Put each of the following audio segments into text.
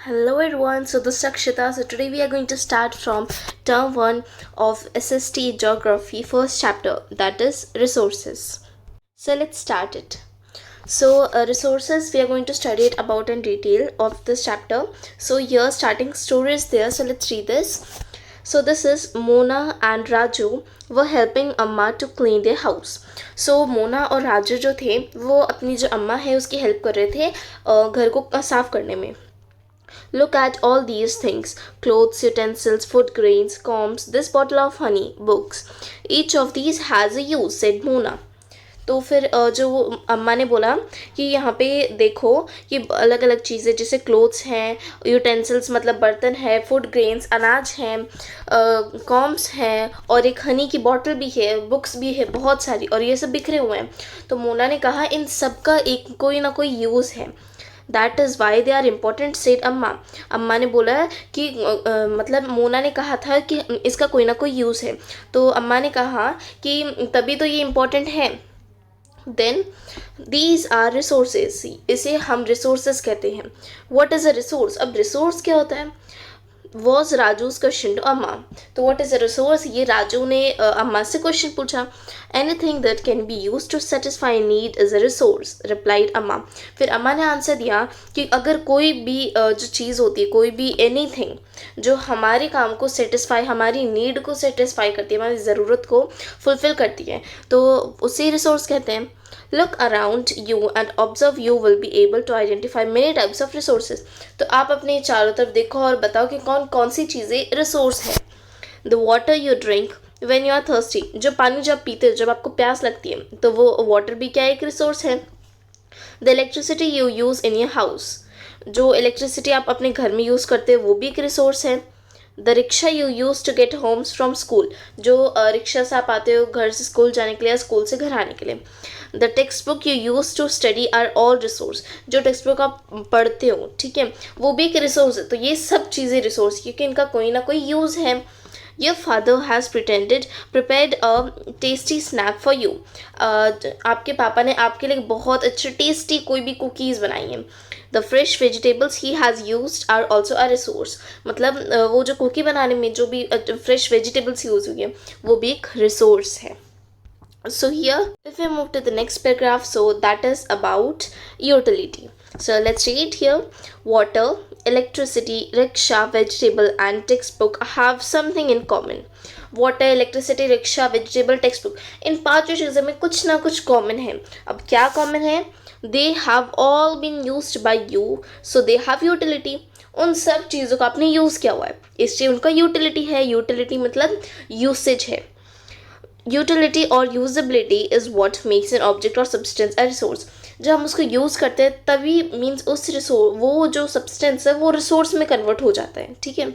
Hello everyone, so this is Rakshita. So today we are going to start from term 1 of SST Geography, first chapter, that is resources. So let's start it. So resources we are going to study it about in detail of this chapter. So here starting story is there, so let's read this. So this is Mona and Raju were helping अम्मा to clean their house. So Mona और राजू जो थे वो अपनी जो अम्मा है उसकी हेल्प कर रहे थे घर को साफ करने में. Look at all these things: clothes, utensils, food grains, combs, this bottle of honey, books. Each of these has a use, said Mona. तो फिर जो अम्मा ने बोला कि यहाँ पे देखो कि अलग अलग चीज़ें जैसे क्लोथ्स हैं, यूटेंसिल्स मतलब बर्तन है, फूड ग्रेन्स अनाज हैं, कॉम्स हैं और एक हनी की बॉटल भी है, बुक्स भी है बहुत सारी और ये सब बिखरे हुए हैं. तो मोना ने कहा इन सब का एक कोई ना कोई यूज़ है. That is why they are important said Amma. Amma ने बोला कि मतलब मोना ने कहा था कि इसका कोई ना कोई यूज़ है. तो अम्मा ने कहा कि तभी तो ये इम्पोर्टेंट है. देन दीज आर रिसोर्सेज, इसे हम रिसोर्सेज कहते हैं. What is a resource? अब रिसोर्स क्या होता है? वॉज राजूज क्वेश्चन टू अम्मा. तो व्हाट इज़ अ रिसोर्स, ये राजू ने अम्मा से क्वेश्चन पूछा. Anything that can be use to satisfy need is a resource, replied Amma. फिर अम्मा ने आंसर दिया कि अगर कोई भी जो चीज़ होती है, कोई भी एनीथिंग जो हमारे काम को सेटिस्फाई, हमारी नीड को सेटिस्फाई करती है, हमारी ज़रूरत को फुलफ़िल करती है, तो उसे रिसोर्स कहते हैं. Look around you and observe, you will be able to identify many types of resources. तो आप अपने चारों तरफ देखो और बताओ कि कौन कौन सी चीज़ें रिसोर्स है. The water you drink when you are thirsty, जो पानी जब पीते हो जब आपको प्यास लगती है तो वो वाटर भी क्या एक रिसोर्स है. The electricity you use in your house, जो इलेक्ट्रिसिटी आप अपने घर में यूज़ करते हो वो भी एक रिसोर्स है. The rickshaw you use to get homes from school, जो रिक्शा से आप आते हो घर से स्कूल जाने के लिए या स्कूल से घर आने के लिए. The text book you use to study are all resource, जो टेक्स्ट बुक आप पढ़ते हो, ठीक है, वो भी एक रिसोर्स है. तो ये सब चीज़ें रिसोर्स, क्योंकि इनका कोई ना कोई यूज़ है. Your father has prepared a tasty snack for you. आपके पापा ने आपके लिए बहुत अच्छी टेस्टी कोई भी कुकीज़ बनाई हैं. The fresh vegetables he has used are also a resource. मतलब वो जो कुकी बनाने में जो भी फ्रेश वेजिटेबल्स यूज़ हुई है वो भी एक रिसोर्स है. So here, if we move to the next paragraph, so that is about utility. So let's read here. Water, electricity, rickshaw, vegetable and textbook have something in common. Water, electricity, rickshaw, vegetable, text book, इन पांचों चीज़ों में कुछ ना कुछ common है. अब क्या कॉमन है? They have all been used by you, so they have utility. उन सब चीज़ों का आपने यूज़ किया हुआ है, इसलिए उनका यूटिलिटी है. यूटिलिटी मतलब यूसेज है. यूटिलिटी और usability is what makes an object और सब्सटेंस अ रिसोर्स. जब हम उसको यूज़ करते हैं तभी मीन्स उस रिसोर्स, वो जो सब्सटेंस है वो रिसोर्स में कन्वर्ट हो जाता है. ठीक है,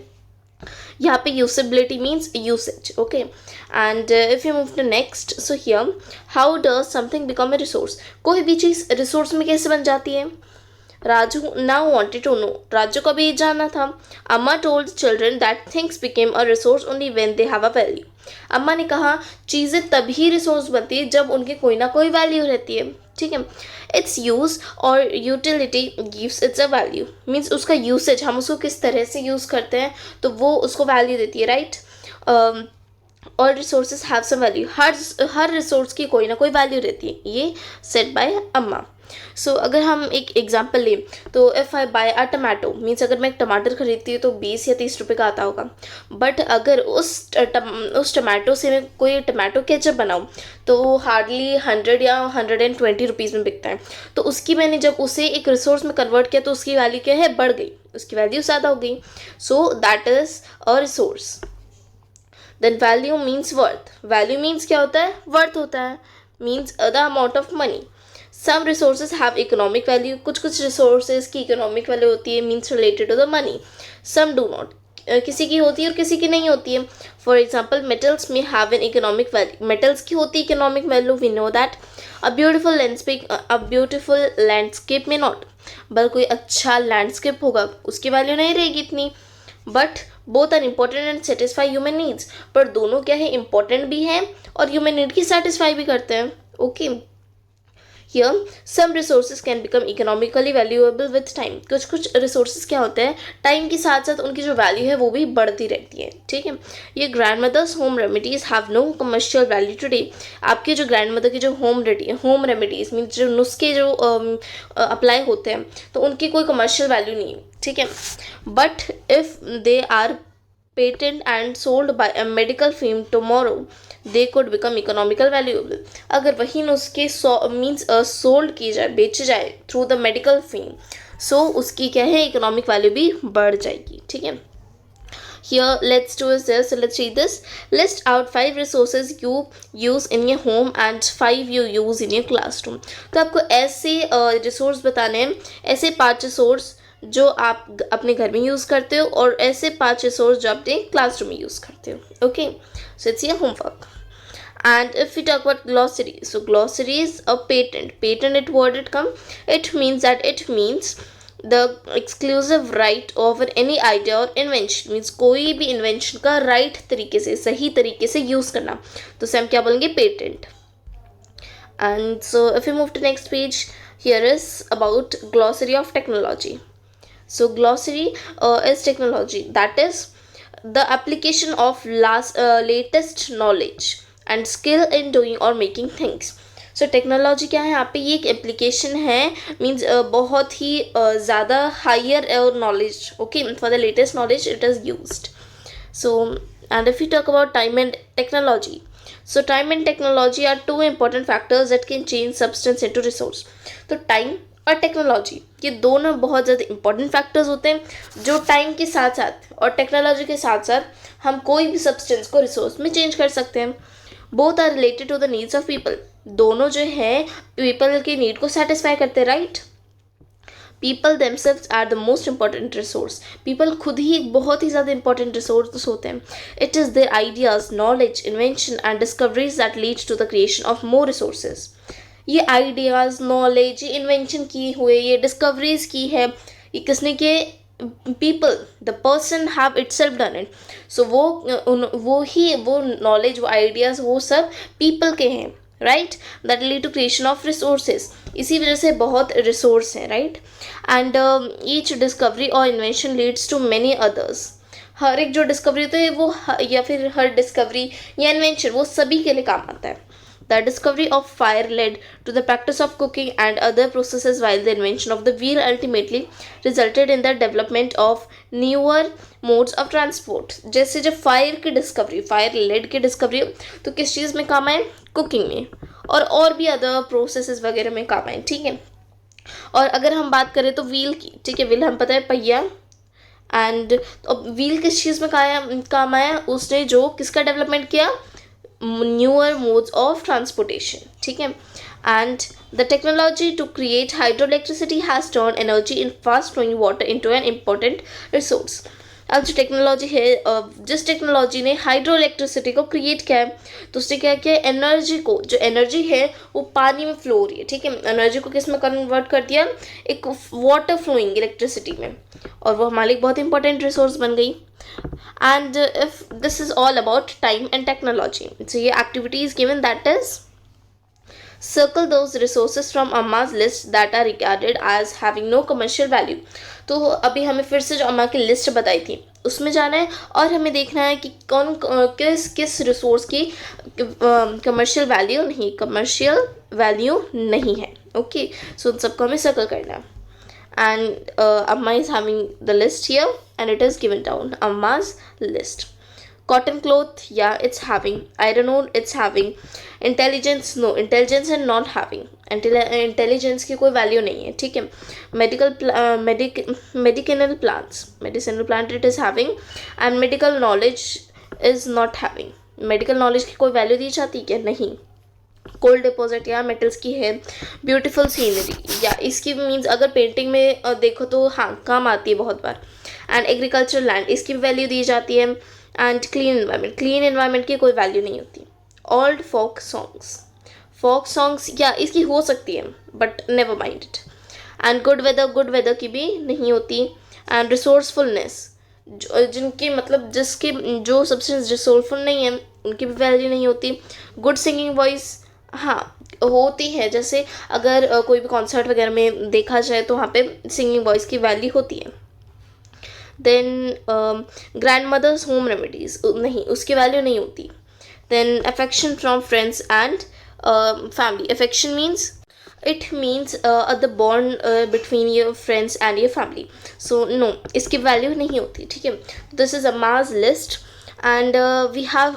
यहाँ पे usability means usage. Okay, and if you move to next, so here how does something become a resource. कोई भी चीज़ रिसोर्स में कैसे बन जाती है? Raju now wanted to know, Raju को भी जानना था. Amma told children that things became a resource only when they have a value. Amma ने कहा चीज़ें तभी रिसोर्स बनती है जब उनकी कोई ना कोई वैल्यू रहती है. ठीक है, इट्स यूज़ और utility gives it's a value, means उसका यूसेज, हम उसको किस तरह से यूज़ करते हैं तो वो उसको वैल्यू देती है. राइट, और रिसोर्सेज हैव सम वैल्यू, हर रिसोर्स की कोई ना कोई वैल्यू रहती है. ये सेट बाय अम्मा. सो अगर हम एक एग्जाम्पल लें तो if I buy a tomato, means अगर मैं एक टमाटर खरीदती हूँ तो 20 या 30 रुपये का आता होगा. बट अगर उस टमाटो से मैं कोई टमाटो केचप बनाऊँ तो वो हार्डली 100 या 120 रुपीज़ में बिकता है. तो उसकी मैंने जब उसे एक रिसोर्स में कन्वर्ट किया तो उसकी वैल्यू क्या है? बढ़ गई, उसकी वैल्यू ज़्यादा हो गई. So that is a resource. Then value means worth. Value means क्या होता है? वर्थ होता है, means the amount of money. Some resources have economic value, कुछ कुछ रिसोर्सेज की इकोनॉमिक वैल्यू होती है, means related to the money. Some do not, किसी की होती है और किसी की नहीं होती है. फॉर एग्जाम्पल मेटल्स में have an economic value, metals की होती है economic value, we know that. A beautiful landscape में नॉट, बल्कि कोई अच्छा लैंडस्केप होगा उसकी वैल्यू नहीं रहेगी इतनी. But both are important and satisfy human needs, पर दोनों क्या है? इंपॉर्टेंट भी हैं और ह्यूमन नीड की सेटिस्फाई भी करते हैं. Okay, here some resources can become economically valuable with time. कुछ कुछ रिसोर्सेज क्या होते हैं, टाइम के साथ साथ उनकी जो वैल्यू है वो भी बढ़ती रहती है. ठीक है. ये grandmother's home remedies have no commercial value today. आपके जो ग्रैंड मदर की जो होम रेमेडीज मीन जो नुस्खे जो अप्लाई होते हैं तो उनकी कोई कमर्शियल वैल्यू नहीं है. ठीक है. But if they are patent and sold by a medical firm tomorrow, they could become economical valuable. अगर वही नुस्खे मीन्स सोल्ड की जाए, बेचे जाए थ्रू द मेडिकल फीम, सो उसकी क्या है, इकोनॉमिक वैल्यू भी बढ़ जाएगी. ठीक है. Here let's do is this. So let's read this. List out 5 resources you use in your home and 5 you use in your classroom. तो आपको ऐसे रिसोर्स बताने हैं, ऐसे 5 रिसोर्स जो आप अपने घर में यूज़ करते हो और ऐसे 5 रिसोर्स जो अपने क्लासरूम में यूज़ करते हो. Okay. So it's your homework. And if we talk about glossary, so glossary is a patent. Patent, it word it come, it means that it means the exclusive right over any idea or invention. means कोई भी invention का right तरीके से, सही तरीके से use करना, तो उसे हम क्या बोलेंगे, patent. And so if we move to next page, here is about glossary of technology. So glossary is technology, that is the application of latest knowledge and skill in doing or making things. So technology क्या है, यहाँ पे ये एक application है, means बहुत ही ज़्यादा higher knowledge. Okay. For the latest knowledge it is used. So and if we talk about time and technology, so time and technology are two important factors that can change substance into resource. तो time और technology ये दोनों बहुत ज़्यादा important factors होते हैं जो time के साथ साथ और टेक्नोलॉजी के साथ साथ हम कोई भी सब्सटेंस को रिसोर्स में चेंज कर सकते हैं. Both are related to the needs of people. दोनों जो है पीपल की नीड को सेटिस्फाई करते हैं. Right. People themselves are the most important resource. People खुद ही एक बहुत ही ज़्यादा इंपॉर्टेंट रिसोर्स होते हैं. It is their ideas, knowledge, invention and discoveries that leads to the creation of more resources. ये आइडियाज़, नॉलेज, ये इन्वेंशन की हुए, ये डिस्कवरीज की है, ये किसने किए, people, the person have itself done it. So वो नॉलेज, वो आइडियाज़, वो सब पीपल के हैं. Right. That lead to creation of resources. इसी वजह से बहुत रिसोर्स हैं. राइट. एंड ईच डिस्कवरी और invention leads to many others. हर एक जो डिस्कवरी तो है वो या फिर हर डिस्कवरी या इन्वेंशन वो सभी के लिए काम आता है. The discovery of fire led to the practice of cooking and other processes, while the invention of the wheel ultimately resulted in the development of newer modes of transport. जैसे जब फायर की डिस्कवरी, फायर लेड की discovery, तो किस चीज़ में काम आए, cooking में, और भी अदर प्रोसेसेस वगैरह में काम आए. ठीक है. और अगर हम बात करें तो व्हील की, ठीक है, व्हील हम पता है पहिया, एंड व्हील किस चीज़ में काम आया, उसने जो किसका डेवलपमेंट किया, newer modes of transportation. ठीक है. And the technology to create hydroelectricity has turned energy in fast flowing water into an important resource. अब जो टेक्नोलॉजी है, जिस टेक्नोलॉजी ने हाइड्रो इलेक्ट्रिसिटी को क्रिएट किया है, तो उसने क्या किया, एनर्जी को, जो एनर्जी है वो पानी में फ्लो हो रही है. ठीक है. एनर्जी को किस में कन्वर्ट कर दिया, एक वाटर फ्लोइंग इलेक्ट्रिसिटी में, और वो हमारे लिए बहुत इंपॉर्टेंट रिसोर्स बन गई. And if this is all about time and technology, so ये activity is given, that is circle those resources from Amma's list that are regarded as having no commercial value. तो अभी हमें फिर से जो अम्मा की लिस्ट बताई थी उसमें जाना है और हमें देखना है कि कौन किस रिसोर्स की कमर्शियल वैल्यू नहीं है. ओके. सो उन सबको हमें सर्कल करना है. And Amma is having the list here and it is given down, Amma's list. Cotton cloth, yeah, it's having. Iron ore, it's having. Intelligence, no, intelligence and not having. Intelligence की कोई value नहीं है. ठीक है. medicinal plant it is having, and medical knowledge is not having. medical knowledge की कोई value दी जाती है क्या, नहीं. कोल्ड डिपॉजिट या मेटल्स की है. ब्यूटीफुल सीनरी, या इसकी मीन्स अगर पेंटिंग में देखो तो हाँ काम आती है बहुत बार. एंड एग्रीकल्चर लैंड, इसकी वैल्यू दी जाती है. एंड क्लीन एनवायरनमेंट की कोई वैल्यू नहीं होती. ओल्ड फोक सॉन्ग्स या इसकी हो सकती है but never mind it. And good weather की भी नहीं होती. एंड रिसोर्सफुलनेस, जिनकी मतलब जिसके जो सब्सटेंस रिसोर्सफुल नहीं है उनकी भी वैल्यू नहीं होती. गुड सिंगिंग वॉइस, हाँ होती है, जैसे अगर कोई भी कॉन्सर्ट वगैरह में देखा जाए तो वहाँ पे सिंगिंग वॉइस की वैल्यू होती है. Then grandmother's home remedies, नहीं, उसकी वैल्यू नहीं होती. Then affection from friends and family. Affection means, it means the bond between your friends and your family. So no, इसकी वैल्यू नहीं होती. ठीक है, this is a mass list and we have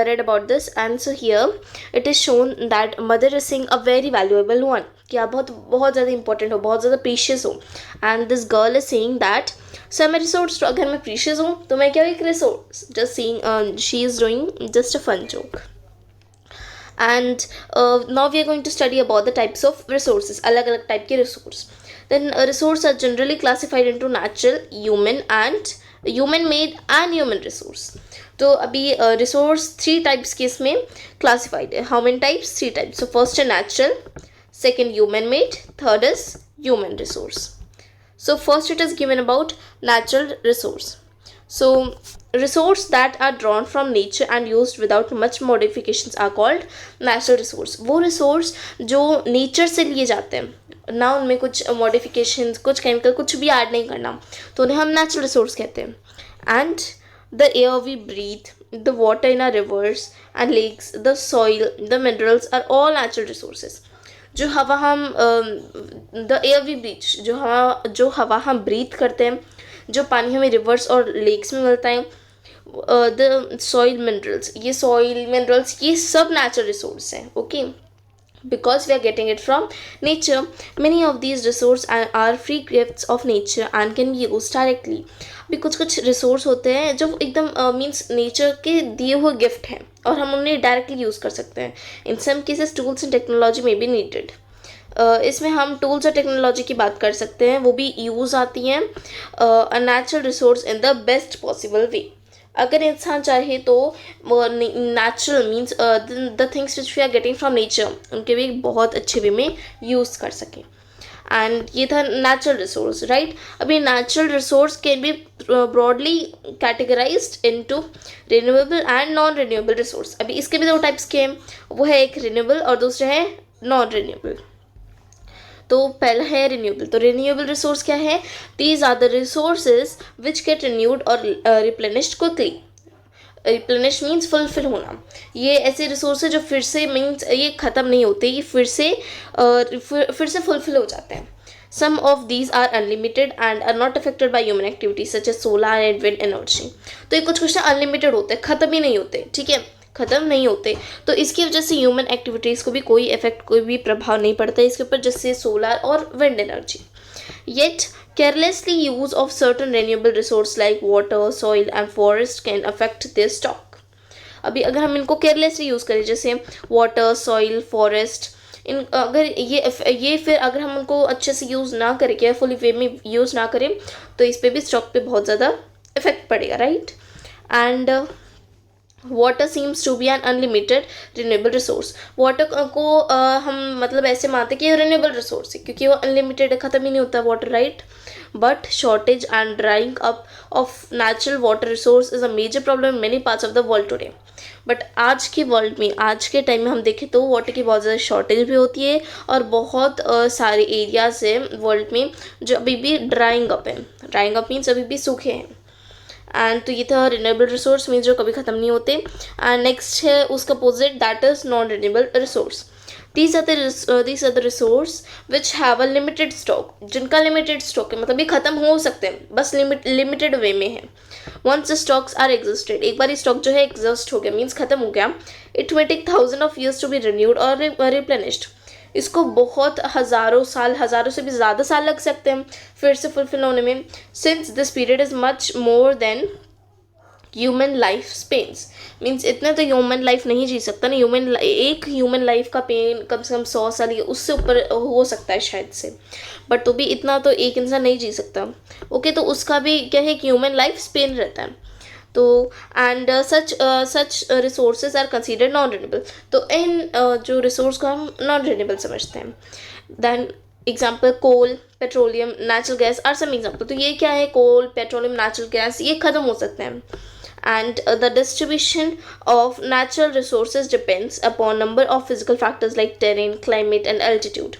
read about this, and so here it is shown that mother is saying a very valuable one, कि आप बहुत बहुत ज़्यादा इंपॉर्टेंट हो, बहुत ज़्यादा प्रीशियस हो. And this girl is saying that sir मैं रिसोर्स, तो अगर मैं प्रीशियस हूँ तो मैं क्या, एक resource. Just saying, she is doing just a fun joke. And now we are going to study about the types of resources, अलग अलग टाइप के resource. Then resources are generally classified into natural, human and human made and human resource. तो अभी resource 3 types के इसमें classified है. How many types? 3 types. So first है natural, second human made, third is human resource. So first it is given about natural resource. So resource that are drawn from nature and used without much modifications are called natural resource. वो resource जो nature से लिए जाते हैं ना, उनमें कुछ modifications, कुछ chemical, कुछ भी add नहीं करना, तो उन्हें हम natural resource कहते हैं. And the air we breathe, the water in our rivers and lakes, the soil, the minerals are all natural resources. जो हवा हम द एयर वी ब्रीथ, जो हवा हम ब्रीथ करते हैं, जो पानी हमें रिवर्स और लेक्स में मिलता है, द सॉइल मिनरल्स, ये सॉइल मिनरल्स ये सब नेचुरल रिसोर्स हैं. Okay, because we are getting it from nature. Many of these resources are free gifts of nature and can be used directly. अभी कुछ कुछ रिसोर्स होते हैं जो एकदम मीन्स नेचर के दिए हुए गिफ्ट हैं और हम उन्हें डायरेक्टली यूज़ कर सकते हैं. In some cases tools and technology में भी नीडेड. इसमें हम टूल्स और टेक्नोलॉजी की बात कर सकते हैं, वो भी यूज़ आती हैं a natural resource in the best possible way. अगर इंसान चाहे तो natural means the things which we are getting from nature, उनके भी बहुत अच्छे वे में यूज़ कर सकें. एंड ये था नेचुरल रिसोर्स, राइट. अभी natural resource can be broadly categorised into renewable and non renewable resource. अभी इसके भी 2 टाइप्स के हैं, वो है एक रिन्यूएबल और दूसरे है नॉन रिन्यूएबल. तो पहला है रिन्यूएबल. तो रिन्यूएबल रिसोर्स क्या है? These are the resources which get renewed और replenished quickly. Replenish means fulfil होना. ये ऐसे रिसोर्स है जो फिर से मीन्स ये ख़त्म नहीं होते, ये फिर से फुलफिल हो जाते हैं. Some of these are unlimited and are not affected by human activities such as solar and wind energy. तो ये कुछ कुछ अनलिमिटेड होते हैं, ख़त्म ही नहीं होते. ठीक है, ख़त्म नहीं होते, तो इसकी वजह से ह्यूमन एक्टिविटीज़ को भी कोई इफेक्ट, कोई भी प्रभाव नहीं पड़ता है इसके ऊपर, जैसे सोलर और wind energy. Yet carelessly use of certain renewable resources like water, soil and forest can affect their stock. अभी अगर हम इनको केयरलेसली यूज़ करें, जैसे वाटर, सॉइल, फॉरेस्ट, इन अगर ये फिर अगर हम उनको अच्छे से यूज़ ना करें, केयरफुली वे में यूज़ ना करें, तो इस पर भी स्टॉक पे बहुत ज़्यादा इफेक्ट पड़ेगा, right. And water seems to be an unlimited renewable resource. Water को हम मतलब ऐसे मानते हैं कि ये रिन्यूएबल रिसोर्स है क्योंकि वो अनलिमिटेड है, ख़त्म ही नहीं होता water, right. But shortage and drying up of natural water resource is a major problem in many parts of the world today. But आज के वर्ल्ड में, आज के टाइम में हम देखें तो वाटर की बहुत ज़्यादा शॉर्टेज भी होती है और बहुत सारे एरियाज हैं वर्ल्ड में जो अभी भी ड्राइंग अप है. ड्राइंग अप मीन्स अभी भी सूखे हैं. एंड तो ये था रिन्यूएबल रिसोर्स मीन्स जो कभी ख़त्म नहीं होते. एंड नेक्स्ट है उसका opposite, that is non renewable resource. these are the resource which have a limited stock. जिनका लिमिटेड स्टॉक है, मतलब ये ख़त्म हो सकते हैं, बस लिमिटेड वे में है. once the stocks are existed, एक बार स्टॉक जो है एग्जॉस्ट हो गया मीन्स ख़त्म हो गया, it may take thousands of years to be renewed or replenished. इसको बहुत हज़ारों से भी ज़्यादा साल लग सकते हैं फिर से फुलफिल होने में. Since this period is much more than human life spans, means इतने तो ह्यूमन लाइफ नहीं जी सकता ना. एक ह्यूमन लाइफ का पेन कम से कम 100 साल या उससे ऊपर हो सकता है शायद से, बट तो भी इतना तो एक इंसान नहीं जी सकता. ओके, तो उसका भी क्या है कि ह्यूमन लाइफ स्पेन रहता है. तो and such resources are considered non renewable. तो इन जो रिसोर्स को हम नॉन रिन्यूएबल समझते हैं. Then example coal, petroleum, natural gas are some example. तो ये क्या है, कोल, पेट्रोलियम, नेचुरल गैस, ये ख़त्म हो सकते हैं. and the distribution of natural resources depends upon number of physical factors like terrain, climate and altitude.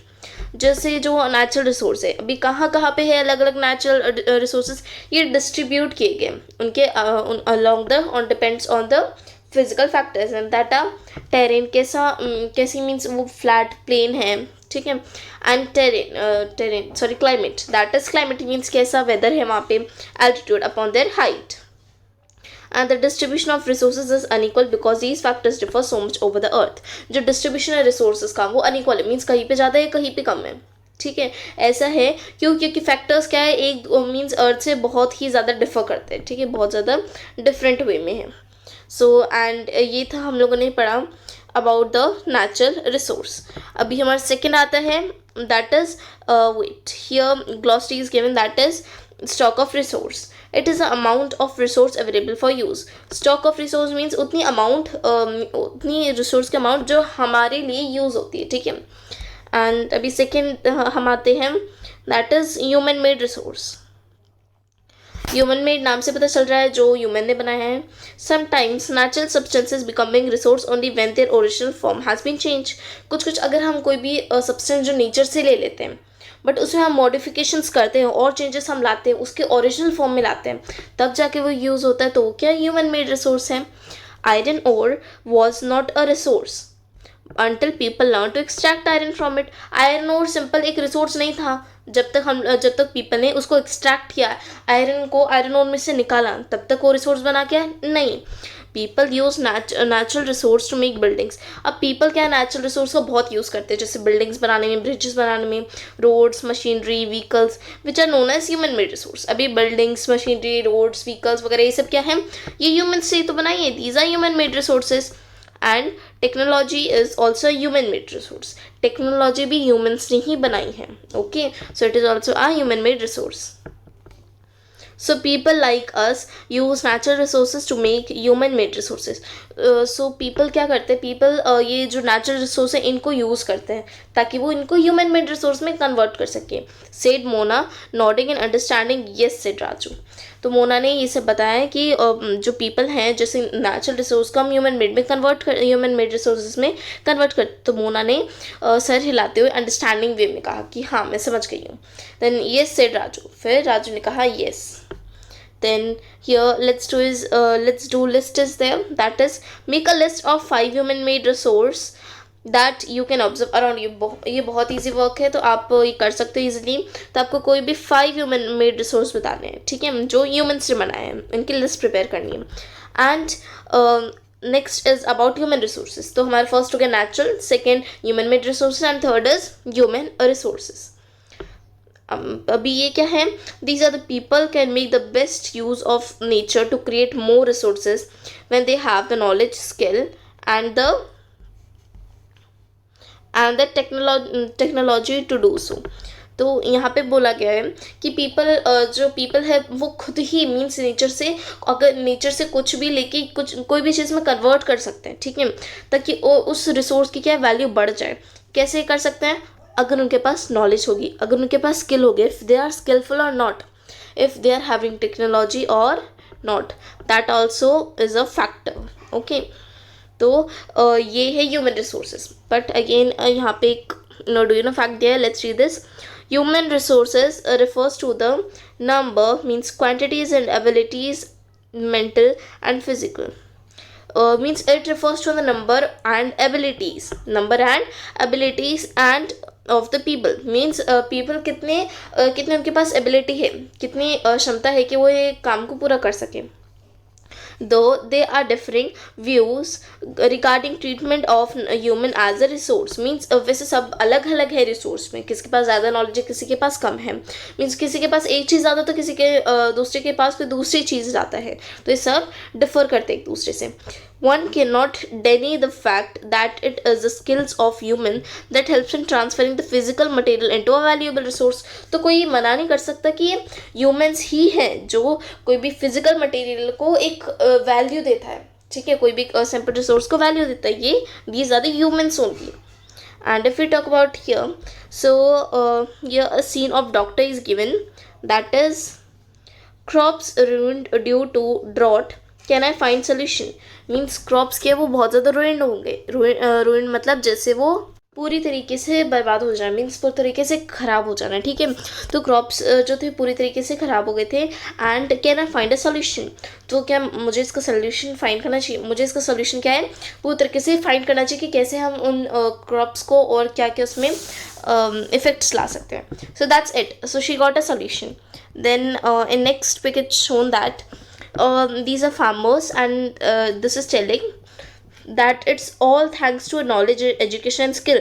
जैसे जो नेचुरल रिसोर्स है, अभी कहाँ कहाँ पे है अलग अलग नेचुरल रिसोर्सेज, ये डिस्ट्रीब्यूट किए गए उनके along the on depends on the physical factors and that uh terrain कैसी मीन्स वो फ्लैट प्लेन है, ठीक है, and terrain sorry climate, that is climate means कैसा वेदर है वहाँ पे, altitude upon their height, and the distribution of resources is unequal because these factors differ so much over the earth. जो distribution है resources का वो unequal है, means कहीं पे ज़्यादा है कहीं पे कम है, ठीक है, ऐसा है क्यों, क्योंकि फैक्टर्स क्या है, एक मीन्स अर्थ से बहुत ही ज़्यादा डिफर करते हैं, ठीक है, बहुत ज़्यादा डिफरेंट वे में है. सो एंड ये था हम लोगों ने पढ़ा अबाउट द नेचुरल रिसोर्स. अभी हमारा सेकेंड आता है, that is wait here glossary is given, that is stock of resource. It is a amount of resource available for use. Stock of resource means उतनी अमाउंट, उतनी resource की amount जो हमारे लिए यूज़ होती है, ठीक है. एंड अभी सेकेंड हम आते हैं, that is human made resource. Human made नाम से पता चल रहा है जो ह्यूमन ने बनाया है. Sometimes natural substances becoming resource only when their original form has been change. कुछ अगर हम कोई भी सब्सटेंस जो नेचर से ले लेते हैं बट उसमें हम मॉडिफिकेशंस करते हैं और चेंजेस हम लाते हैं, उसके ओरिजिनल फॉर्म में लाते हैं, तब जाके वो यूज़ होता है, तो क्या ह्यूमन मेड रिसोर्स है. Iron ore was not a resource until people learn to extract iron from it. Iron ore simple एक रिसोर्स नहीं था जब तक पीपल ने उसको एक्सट्रैक्ट किया, आयरन को आयरन ओर में से निकाला, तब तक वो रिसोर्स बना क्या नहीं. People use natural resource to make buildings. अब पीपल क्या नेचुरल रिसोर्स को बहुत यूज़ करते हैं, जैसे बिल्डिंग्स बनाने में, ब्रिजेस बनाने में, roads, machinery, vehicles which are known as human made resource. अभी बिल्डिंग्स, मशीनरी, रोड्स, व्हीकल्स वगैरह ये सब क्या है, ये ह्यूमन से तो बनाई है, these are human made resources. And technology is also human made resource. Technology भी ह्यूमन्स ने ही बनाई है, okay, so it is also a human made resource. So people like us use natural resources to make human made resources. So people क्या करते हैं, people ये जो natural resource है इनको use करते हैं ताकि वो इनको human made resource में convert कर सके. Said Mona nodding and understanding. Yes said Raju. तो मोना ने ये सब बताया कि जो पीपल हैं जैसे नेचुरल रिसोर्स को हम ह्यूमन मेड रिसोर्सेज में कन्वर्ट कर, तो मोना ने सर हिलाते हुए अंडरस्टैंडिंग वे में कहा कि हाँ मैं समझ गई हूँ. देन येस सेड राजू, फिर राजू ने कहा yes. Then here let's do list is there, that is make a list of 5 human made resource that you can observe around you. ये बहुत easy work है, तो आप ये कर सकते हो easily. तो आपको कोई भी 5 human made resource बताने हैं, ठीक है, जो humans ने बनाए हैं, इनकी लिस्ट प्रिपेयर करनी है. And next is about human resources. तो हमारे फर्स्ट हो गया natural, second human made resources and third is human resources. अभी ये क्या है, these are the people can make the best use of nature to create more resources when they have the knowledge, skill and the technology to do so. तो यहाँ पे बोला गया है कि जो पीपल है वो खुद ही मीन्स नेचर से, अगर नेचर से कुछ भी लेके कोई भी चीज़ में कन्वर्ट कर सकते हैं, ठीक है, ताकि उस रिसोर्स की क्या वैल्यू बढ़ जाए. कैसे कर सकते हैं, अगर उनके पास नॉलेज होगी, अगर उनके पास स्किल होगी, इफ़ दे आर स्किलफुल और not, if they are having technology और not, that also is a factor, okay. तो ये है ह्यूमन रिसोर्सेज. बट अगेन यहाँ पे एक डू यू नो फैक्ट दिया है, let's read this. Human resources refers to the number, means quantities and abilities, mental and physical. Means it refers to the number and abilities and of the people. Means people कितने उनके पास ability है, कितनी क्षमता है कि वो ये काम को पूरा कर सके. Though they are differing views regarding treatment of human as a resource. Means वैसे सब अलग अलग है रिसोर्स में, किसी के पास ज़्यादा नॉलेज है, किसी के पास कम है. मीन्स किसी के पास एक चीज़ ज़्यादा तो किसी के दूसरे के पास फिर दूसरी चीज़ ज़्यादा है, तो ये सब डिफर करते हैं एक दूसरे से. One cannot deny the fact that it is the skills of human that helps in transferring the physical material into a valuable resource. तो कोई मना नहीं कर सकता कि ये humans ही हैं जो कोई भी physical material को एक वैल्यू देता है, ठीक है, कोई भी simple resource को वैल्यू देता है. ये these are the humans only. And if we talk about here, so here a scene of doctor is given, that is crops ruined due to drought, can I find solution means crops के वो बहुत ज़्यादा ruined होंगे. Ruined मतलब जैसे वो पूरी तरीके से बर्बाद हो जाना, मीन्स पूरी तरीके से ख़राब हो जाना. ठीक है, तो क्रॉप्स जो थे पूरी तरीके से ख़राब हो गए थे. And can I find a solution, तो क्या मुझे इसका सोल्यूशन फाइंड करना चाहिए. मुझे इसका सोल्यूशन क्या है, पूरी तरीके से फाइंड करना चाहिए कि कैसे हम उन क्रॉप्स को और क्या क्या उसमें इफेक्ट्स ला सकते हैं. So that's it. So she got a solution. Then in next pic it shown that these are farmers, and this is telling that it's all thanks to knowledge, education and skill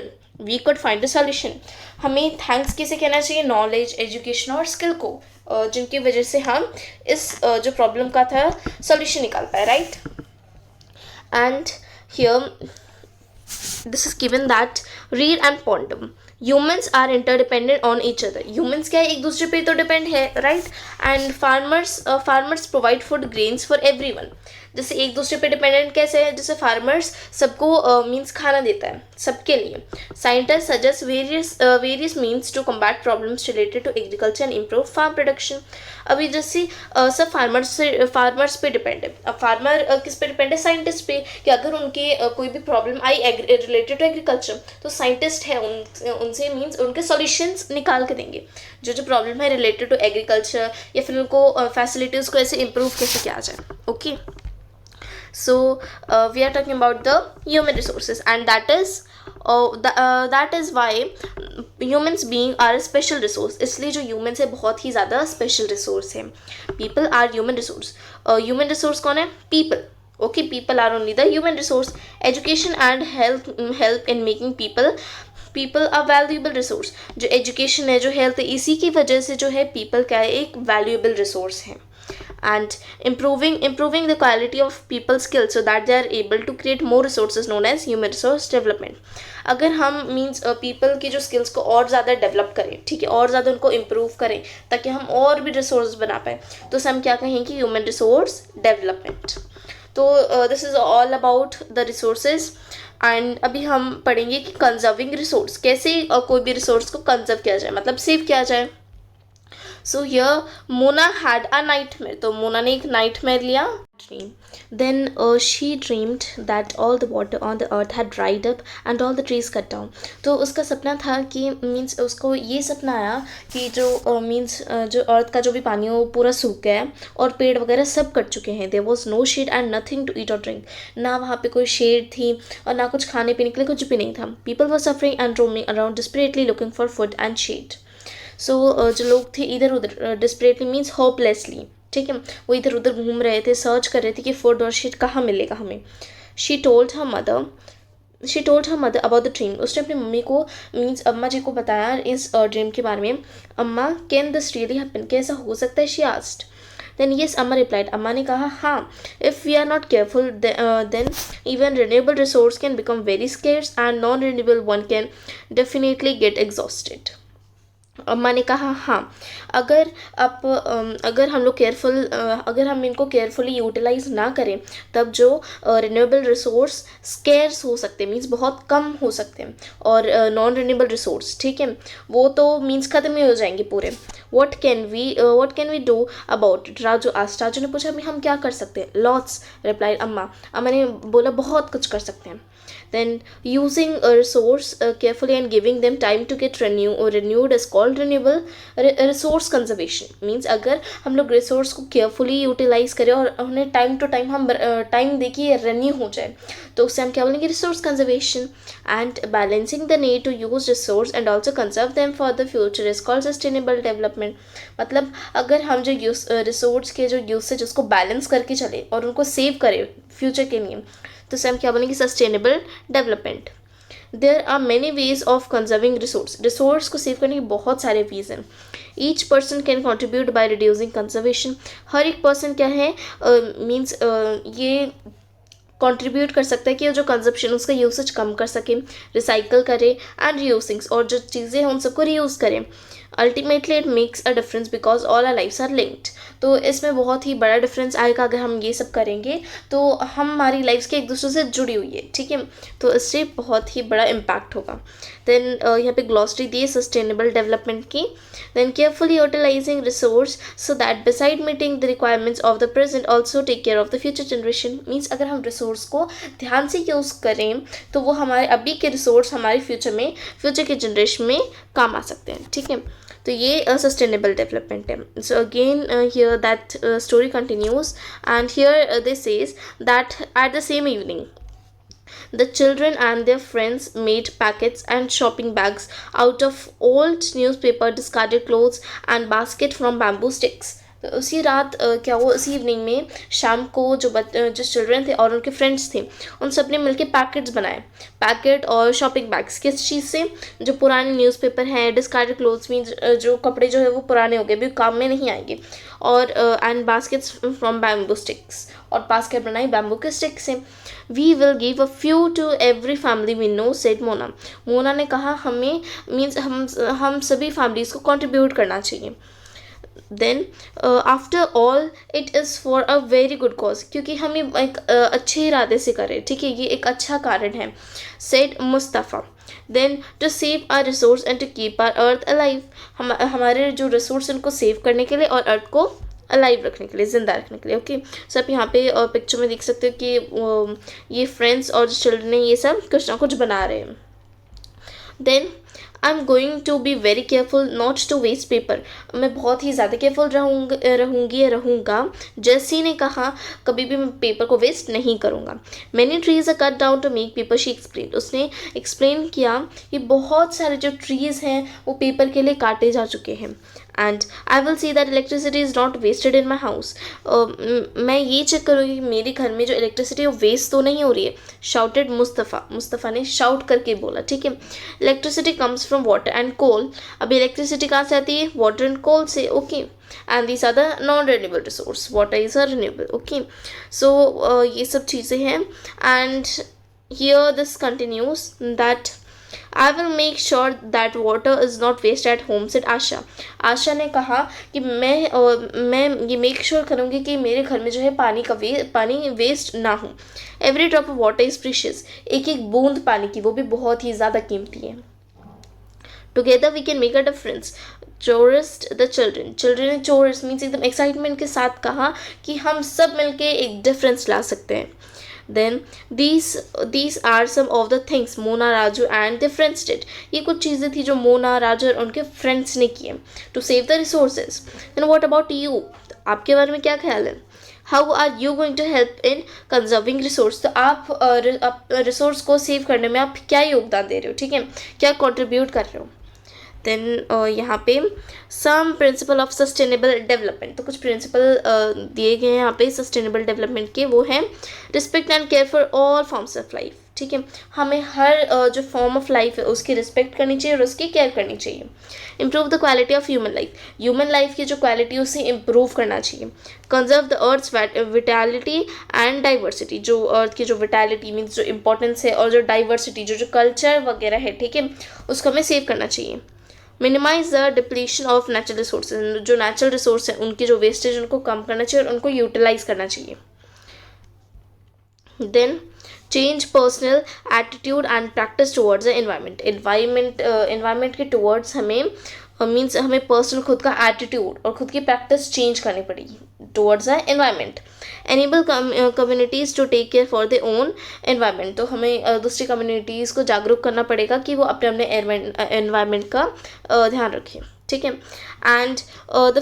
we could find a solution. हमें thanks किसे कहना चाहिए, knowledge, education और skill को, जिनकी वजह से हम इस जो प्रॉब्लम का था सॉल्यूशन निकाल पाए. Right. And here this is given that read and ponder. Humans are interdependent on each other. Humans क्या है, एक दूसरे पे तो डिपेंड है. Right. And farmers provide food grains for everyone. जैसे एक दूसरे पे डिपेंडेंट कैसे है, जैसे फार्मर्स सबको मीन्स खाना देता है सबके लिए. Scientist suggest various means to combat problems related to agriculture and improve farm production. अभी जैसे सब फार्मर्स पे डिपेंड है. अब फार्मर किस पे डिपेंड है, साइंटिस्ट पे, कि अगर उनके कोई भी प्रॉब्लम आई रिलेटेड टू एग्रीकल्चर तो साइंटिस्ट है उनसे मीन्स उनके सॉल्यूशंस निकाल के देंगे जो प्रॉब्लम है रिलेटेड टू एग्रीकल्चर, या फिर उनको फैसिलिटीज़ को ऐसे इम्प्रूव कैसे किया जाए. Okay. So we are talking about the human resources, and that is why humans being are a special resource. इसलिए जो humans है बहुत ही ज़्यादा special resource है. People are human resource. Human resource कौन है, people. Okay, people are only the human resource. Education and help in making people a valuable resource. जो education है, जो health है, इसी की वजह से जो है people क्या है, एक valuable resource है. And improving the quality of people's skills so that they are able to create more resources known as human resource development. अगर हम मीन्स पीपल की जो स्किल्स को और ज़्यादा डेवलप करें, ठीक है, और ज़्यादा उनको इम्प्रूव करें ताकि हम और भी रिसोर्स बना पाएँ, तो हम क्या कहेंगे, ह्यूमन रिसोर्स डेवलपमेंट. तो this is all about the resources. And अभी हम पढ़ेंगे कि कंजर्विंग रिसोर्स, कैसे कोई भी रिसोर्स को कंजर्व किया जाए, मतलब सेव किया जाए. So here Mona had a nightmare. तो मोना ने एक nightmare लिया. Dream. Then she dreamed that all the water on the earth had dried up and all the trees cut down. तो उसका सपना था कि मीन्स उसको ये सपना आया कि जो मीन्स जो अर्थ का जो भी पानी है वो पूरा सूख गया है और पेड़ वगैरह सब कट चुके हैं. There was no shade and nothing to eat or drink. ना वहाँ पे कोई शेड थी और ना कुछ खाने पीने के लिए कुछ भी नहीं था. People were suffering and roaming around desperately looking for food and shade. सो जो लोग थे इधर उधर, डिस्परेटली मीन्स होपलेसली, ठीक है, वो इधर उधर घूम रहे थे, सर्च कर रहे थे कि फूड और शीट कहाँ मिलेगा हमें. She told her mother about the dream. उसने अपनी मम्मी को मीन्स अम्मा जी को बताया इस ड्रीम के बारे में. अम्मा, कैन दिस रियली हैपन, क्या ऐसा हो सकता है, she asked. Then yes Amma replied. Amma ने कहा हाँ, if we are not careful then even renewable resource can become very scarce and non renewable one can definitely get exhausted. Amma ने कहा हाँ, अगर हम लोग अगर हम इनको केयरफुली यूटिलाइज ना करें तब जो रिन्यूएबल रिसोर्स स्केर्स हो सकते हैं, मीन्स बहुत कम हो सकते हैं, और नॉन रिन्यूएबल रिसोर्स, ठीक है, वो तो मीन्स ख़त्म ही हो जाएंगे पूरे. What can we do about it, Raju ने पूछा हम क्या कर सकते हैं. लॉट्स रिप्लाइड अम्मा ने बोला बहुत कुछ कर सकते हैं. Then using a resource carefully and giving them time to get renewed is called renewable resource conservation. Means अगर हम लोग रिसोर्स को केयरफुली यूटिलाइज करें और उन्हें टाइम टू टाइम हम टाइम देखिए रेन्यू हो जाए, तो उससे हम क्या बोलेंगे, resource conservation. And balancing the need to use resource and also conserve them for the future is called sustainable development. मतलब अगर हम जो रिसोर्स के जो यूसेज उसको बैलेंस करके चले और उनको सेव करें फ्यूचर के लिए, तो हम क्या बोलेंगे, sustainable development. There are many ways of conserving resource को सेव करने के बहुत सारे वेज हैं. Each person can contribute by reducing conservation. हर एक पर्सन क्या है मीन्स ये कंट्रीब्यूट कर सकता है कि जो कंजप्शन उसका यूसेज कम कर सके, रिसाइकल करे एंड रीयूजिंग्स, और जो चीज़ें हैं उन सबको रीयूज़ करें. Ultimately it makes a difference because all our lives are linked. तो इसमें बहुत ही बड़ा डिफरेंस आएगा अगर हम ये सब करेंगे, तो हमारी लाइफ्स के एक दूसरे से जुड़ी हुई है, ठीक है, तो इससे बहुत ही बड़ा इम्पैक्ट होगा. देन यहाँ पे ग्लॉसरी दी है सस्टेनेबल डेवलपमेंट की. Then carefully utilizing resource so that beside meeting the requirements of the present also take care of the future generation. Means अगर हम रिसोर्स को ध्यान से यूज़ करें तो वो हमारे अभी के रिसोर्स हमारे फ्यूचर के जनरेशन में काम आ सकते हैं. ठीक है, तो ये सस्टेनेबल डेवलपमेंट है. So again here that story continues and here they says that at the same evening the children and their friends made packets and shopping bags out of old newspaper, discarded clothes and basket from bamboo sticks. तो उसी रात क्या हुआ, उसी evening में शाम को जो चिल्ड्रन थे और उनके फ्रेंड्स थे उन सब ने मिलकर पैकेट्स बनाए, पैकेट और शॉपिंग बैग्स. किस चीज़ से? जो पुराने न्यूज़पेपर हैं, डिस्कार्डेड क्लोथ्स मीन्स जो कपड़े जो है वो पुराने हो गए, भी काम में नहीं आएंगे, और and baskets from bamboo sticks, और बास्केट बनाई बैम्बू के स्टिक से. We will give a few to every family we know, said Mona. Mona ने कहा हमें मीन्स हम सभी फैमिलीज़ को कंट्रीब्यूट करना चाहिए. Then after all it is for a very good cause, क्योंकि हम ये एक अच्छे इरादे से करें. ठीक है, ये एक अच्छा कारण है. Said Mustafa. Then to save our resource and to keep our earth alive, हमारे जो रिसोर्स उनको सेव करने के लिए और अर्थ को अलाइव रखने के लिए, ज़िंदा रखने के लिए. ओके, सो आप यहाँ पे पिक्चर में देख सकते हो कि ये फ्रेंड्स और चिल्ड्रन ये सब कुछ ना कुछ बना रहे हैं. Then I am going to be very careful not to waste paper. मैं बहुत ही ज़्यादा केयरफुल रहूँगा. जेसी ने कहा कभी भी मैं पेपर को वेस्ट नहीं करूँगा. Many trees are cut down to make paper, she explain. उसने एक्सप्लेन किया कि बहुत सारे जो ट्रीज़ हैं वो पेपर के लिए काटे जा चुके हैं. And I will see that electricity is not wasted in my house. मैं ये चेक करूँगी कि मेरे घर में जो इलेक्ट्रिसिटी है वो वेस्ट तो नहीं हो रही है. शाउटेड मुस्तफ़ा ने शाउट करके बोला. ठीक है, electricity comes from water and coal. अभी इलेक्ट्रिसिटी कहाँ से आती है? वाटर एंड कोल से. Okay, and these are the non renewable resource, water is a renewable. Okay, so ये सब चीज़ें हैं. And here this continues that I will make sure that water is not waste at home, said आशा. आशा ने कहा कि मैं ये make sure करूँगी कि मेरे घर में जो है पानी वेस्ट ना हो. Every drop of water is precious. एक एक बूंद पानी की वो भी बहुत ही ज़्यादा कीमती है. Together we can make a difference, chorused the children ने चोरस मीन्स एकदम एक्साइटमेंट के साथ कहा कि हम सब मिलके एक डिफरेंस ला सकते हैं. Then these are some of the things Mona, Raju and their friends did. ये कुछ चीज़ें थी जो मोना, राजू और उनके फ्रेंड्स ने किए to save the resources. Then what about you? आपके बारे में क्या ख्याल है? How are you going to help in conserving resource? तो आप रिसोर्स को सेव करने में आप क्या योगदान दे रहे हो? ठीक है, क्या कंट्रीब्यूट कर रहे हो? देन यहाँ पे सम प्रिंसिपल ऑफ सस्टेनेबल डेवलपमेंट. तो कुछ प्रिंसिपल दिए गए हैं यहाँ पे सस्टेनेबल डेवलपमेंट के. वो हैं respect and care for all forms of life. ठीक है, हमें हर जो फॉर्म ऑफ लाइफ है उसकी रिस्पेक्ट करनी चाहिए और उसकी केयर करनी चाहिए. Improve the quality of human life की जो क्वालिटी उसे इम्प्रूव करना चाहिए. Conserve the earth's vitality and diversity. जो अर्थ की जो विटैलिटी मीन्स जो इम्पोर्टेंस है और जो डाइवर्सिटी जो कल्चर वगैरह है, ठीक है, उसको हमें सेव करना चाहिए. Minimize the depletion of natural resources. जो नेचुरल रिसोर्स हैं उनकी जो वेस्टेज उनको कम करना चाहिए और उनको यूटिलाइज करना चाहिए. Then change personal attitude and practice towards the environment के टुवर्ड्स हमें मीन्स हमें पर्सनल खुद का एटीट्यूड और खुद की प्रैक्टिस चेंज करनी पड़ेगी towards the environment. Enable communities to take care for their own environment. तो हमें दूसरी कम्युनिटीज़ को जागरूक करना पड़ेगा कि वो अपने एनवायरमेंट का ध्यान रखें. ठीक है, and the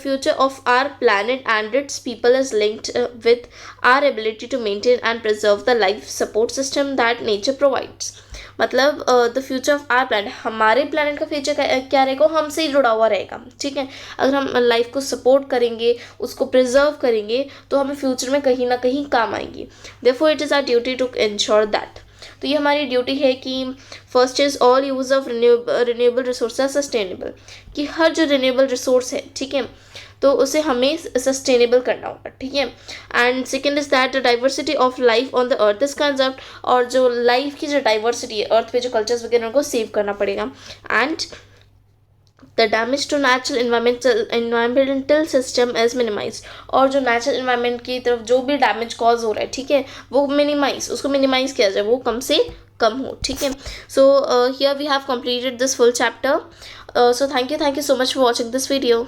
future of our planet and its people is linked with our ability to maintain and preserve the life support system that nature provides. मतलब the future of our planet, हमारे planet का future क्या रहेगा, हमसे ही जुड़ा हुआ रहेगा. ठीक है, अगर हम लाइफ को सपोर्ट करेंगे, उसको प्रिजर्व करेंगे, तो हमें फ्यूचर में कहीं ना कहीं काम आएंगी. Therefore it is our duty to ensure that. तो ये हमारी ड्यूटी है कि first is all use of renewable resource sustainable. कि हर जो रिन्यूएबल रिसोर्स है, ठीक है, तो उसे हमें सस्टेनेबल करना होगा. ठीक है, and second is that the diversity of life on the earth is conserve. और जो लाइफ की जो डाइवर्सिटी है अर्थ पे जो कल्चर्स वगैरह उनको सेव करना पड़ेगा. And the damage to natural environmental system is minimize, और जो नेचुरल इन्वायरमेंट की तरफ जो भी डैमेज कॉज हो रहा है, ठीक है, वो उसको मिनिमाइज किया जाए, वो कम से कम हो, ठीक है. So here we have completed this full chapter. So thank you so much for watching this video.